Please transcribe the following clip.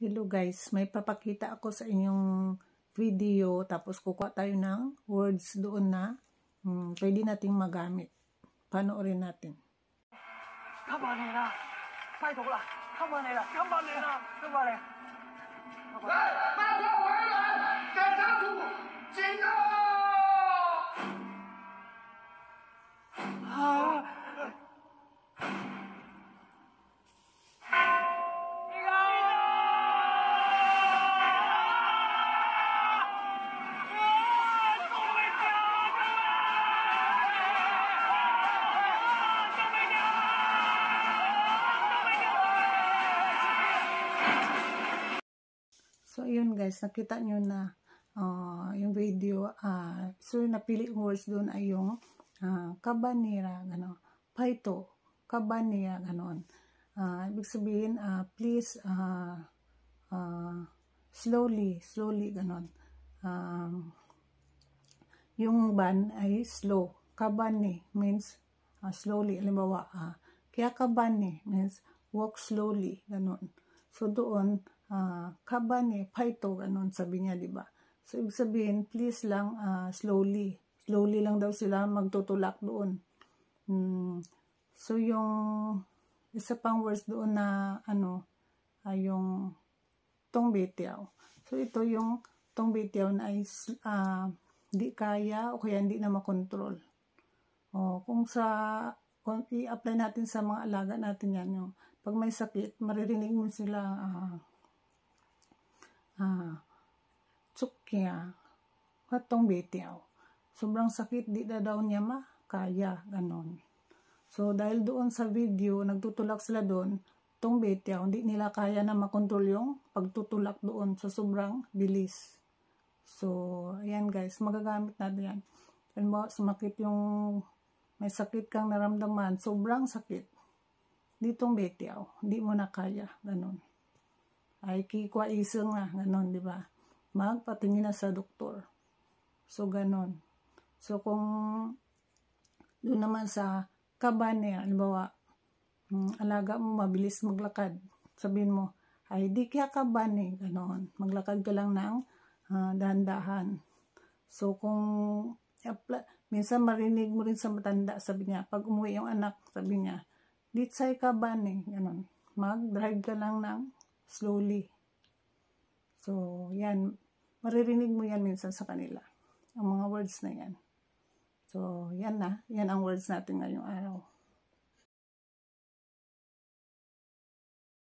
Hello guys, may papakita ako sa inyong video tapos kukuha tayo ng words doon na pwede nating magamit. Panoorin natin. So, ayun guys, nakita nyo na yung video. So, yung napili yung words doon ay yung kabanira, gano'n. Paito, kabanira, gano'n. Ibig sabihin, please, slowly, gano'n. Yung ban ay slow. Kabani means slowly. Halimbawa, kaya kabani means walk slowly, gano'n. So, doon, kabani, paito, gano'n sabi niya, di ba? So, ibig sabihin, please lang, slowly. Slowly lang daw sila magtutulak doon. So, yung isa pang words doon na, ay yung tongbetiaw. So, ito yung tongbetiaw na ay di kaya o kaya hindi na makontrol. Kung i-apply natin sa mga alaga natin yan, yung pag may sakit, maririnig mo sila tsukya, katong betiaw. Sobrang sakit, di na daw niya makaya, ganon. So, dahil doon sa video, nagtutulak sila doon, tong betiaw, hindi nila kaya na makontrol yung pagtutulak doon sa sobrang bilis. So, ayan guys, magagamit natin yan. Halimbawa, sumakit yung, may sakit kang naramdaman, sobrang sakit. Ditong betiaw, hindi mo na kaya, ganon. Ay kikwa isang na, ganon, di ba? Magpatingin na sa doktor. So, ganon. So, kung doon naman sa kabane, halimbawa, alaga mo mabilis maglakad, sabihin mo, ay di kaya kabane, ganon. Maglakad ka lang ng dahan-dahan. So, kung minsan marinig mo rin sa matanda, sabi niya, pag umuwi yung anak, sabi niya, di tsay kabane, ganon. Mag-drive ka lang ng slowly. So, yan. Maririnig mo yan minsan sa kanila. Ang mga words na yan. So, yan na. Yan ang words natin ngayong araw.